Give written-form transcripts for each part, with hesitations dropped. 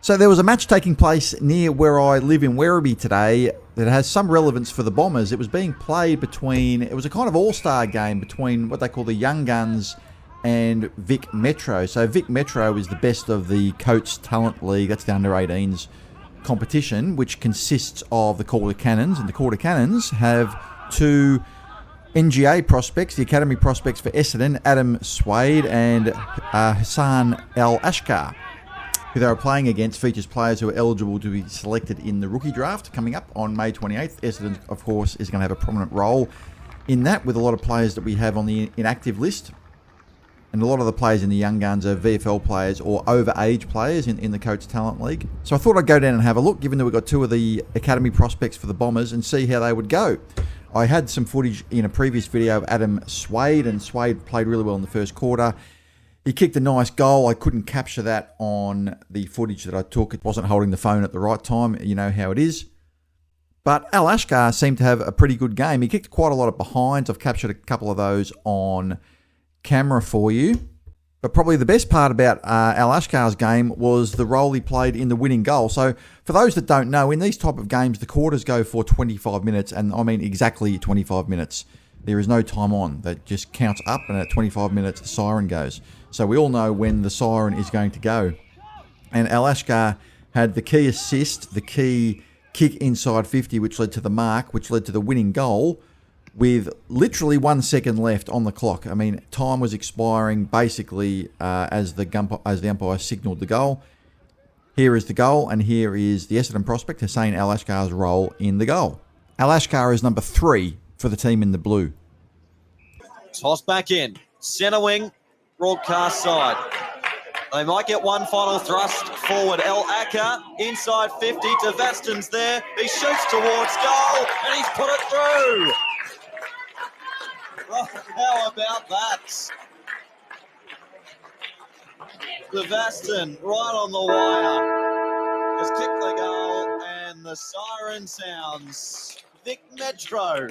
So there was a match taking place near where I live in Werribee today that has some relevance for the Bombers. It was being played between, it was a kind of all-star game between what they call the Young Guns and Vic Metro. So Vic Metro is the best of the Coates Talent League, that's the under-18s competition, which consists of the Quarter Cannons, and the Quarter Cannons have two NGA prospects, the academy prospects for Essendon, Adam Sweid and Hussein El-Achkar, who they were playing against. Features players who are eligible to be selected in the rookie draft coming up on May 28th. Essendon, of course, is going to have a prominent role in that, with a lot of players that we have on the inactive list. And a lot of the players in the Young Guns are VFL players or over-age players in the Coates Talent League. So I thought I'd go down and have a look, given that we've got two of the academy prospects for the Bombers, and see how they would go. I had some footage in a previous video of Adam Sweid, and Sweid played really well in the first quarter. He kicked a nice goal. I couldn't capture that on the footage that I took. It wasn't holding the phone at the right time. You know how it is. But Alashshar seemed to have a pretty good game. He kicked quite a lot of behinds. I've captured a couple of those on camera for you. But probably the best part about Alashshar's game was the role he played in the winning goal. So for those that don't know, in these type of games, the quarters go for 25 minutes. And I mean exactly 25 minutes. There is no time on. That just counts up, and at 25 minutes, the siren goes. So we all know when the siren is going to go. And Alashshar had the key assist, the key kick inside 50, which led to the mark, which led to the winning goal, with literally 1 second left on the clock. I mean, time was expiring basically as the umpire signalled the goal. Here is the goal, and here is the Essendon prospect, Hussein El-Achkar's role in the goal. Alashshar is number 3 for the team in the blue. Toss back in. Centre wing. Broadcast side. They might get one final thrust forward. El-Achkar inside 50. Devaston's there. He shoots towards goal, and he's put it through. Oh, how about that? Devaston right on the wire. Just kicked the goal, and the siren sounds. Vic Metro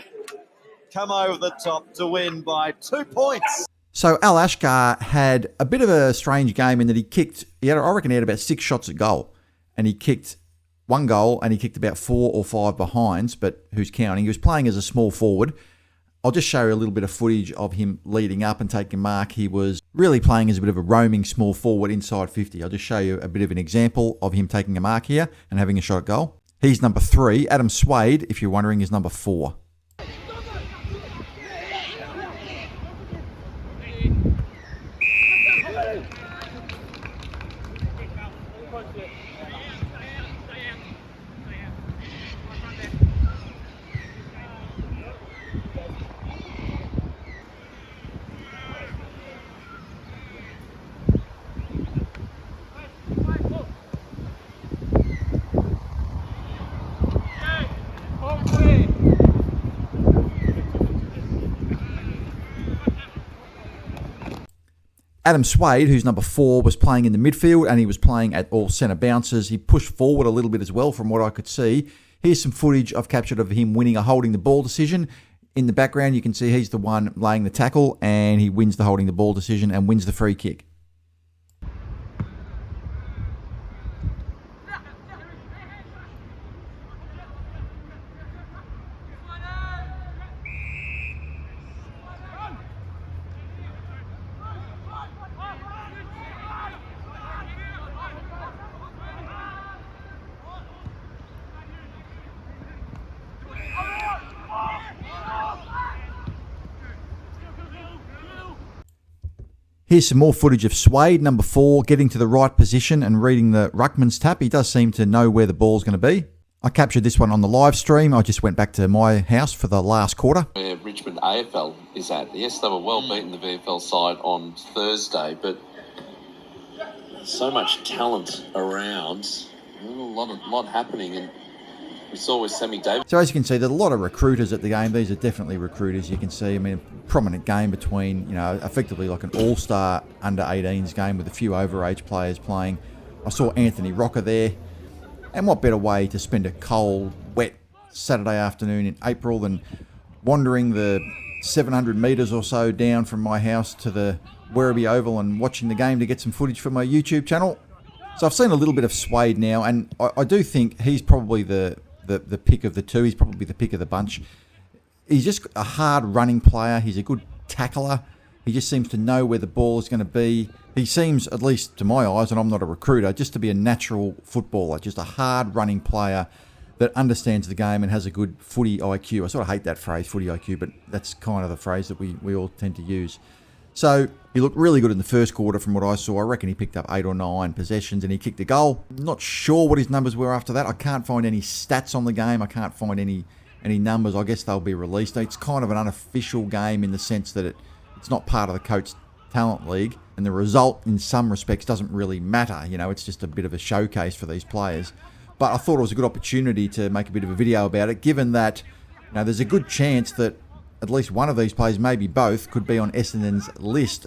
come over the top to win by 2 points. So Alashshar had a bit of a strange game in that I reckon he had about 6 shots at goal, and he kicked 1 goal, and he kicked about 4 or 5 behinds, but who's counting? He was playing as a small forward. I'll just show you a little bit of footage of him leading up and taking mark. He was really playing as a bit of a roaming small forward inside 50. I'll just show you a bit of an example of him taking a mark here and having a shot at goal. He's number 3. Adam Sweid, if you're wondering, is number 4. Adam Sweid, who's number 4, was playing in the midfield, and he was playing at all centre bounces. He pushed forward a little bit as well from what I could see. Here's some footage I've captured of him winning a holding the ball decision. In the background, you can see he's the one laying the tackle, and he wins the holding the ball decision and wins the free kick. Here's some more footage of Suede, number 4, getting to the right position and reading the ruckman's tap. He does seem to know where the ball's going to be. I captured this one on the live stream. I just went back to my house for the last quarter. Where Richmond AFL is at. Yes, they were well beaten the VFL side on Thursday, but so much talent around. A lot happening, and we saw with Sammy Davis. So as you can see, there's a lot of recruiters at the game. These are definitely recruiters. You can see, I mean, prominent game between, effectively like an all-star under-18s game with a few overage players playing. I saw Anthony Rocker there. And what better way to spend a cold, wet Saturday afternoon in April than wandering the 700 metres or so down from my house to the Werribee Oval and watching the game to get some footage for my YouTube channel. So I've seen a little bit of Sweid now, and I do think he's probably the pick of the two. He's probably the pick of the bunch. He's just a hard running player. He's a good tackler. He just seems to know where the ball is going to be. He seems, at least to my eyes, and I'm not a recruiter, just to be a natural footballer, just a hard running player that understands the game and has a good footy IQ. I sort of hate that phrase, footy IQ, but that's kind of the phrase that we all tend to use. So he looked really good in the first quarter from what I saw. I reckon he picked up 8 or 9 possessions and he kicked a goal. Not sure what his numbers were after that. I can't find any stats on the game. I can't find any numbers. I guess they'll be released. It's kind of an unofficial game in the sense that it's not part of the Coates Talent League, and the result in some respects doesn't really matter. You know, it's just a bit of a showcase for these players. But I thought it was a good opportunity to make a bit of a video about it, given that there's a good chance that at least one of these players, maybe both, could be on Essendon's list,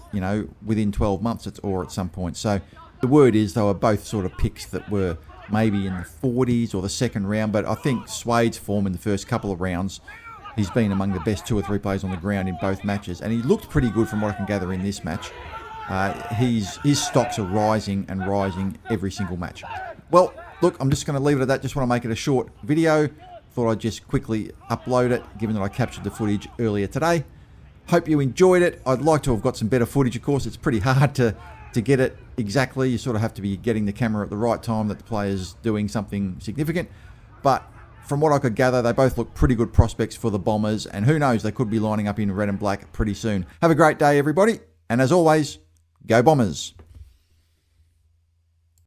within 12 months or at some point. So the word is they were both sort of picks that were maybe in the 40s or the second round, but I think Suede's form in the first couple of rounds, he's been among the best 2 or 3 players on the ground in both matches, and he looked pretty good from what I can gather in this match. His stocks are rising and rising every single match. Well, look, I'm just going to leave it at that. Just want to make it a short video. Thought I'd just quickly upload it, given that I captured the footage earlier today. Hope you enjoyed it. I'd like to have got some better footage, of course. It's pretty hard to get it exactly. You sort of have to be getting the camera at the right time that the player's doing something significant. But from what I could gather, they both look pretty good prospects for the Bombers, and who knows, they could be lining up in red and black pretty soon. Have a great day, everybody, and as always, go Bombers!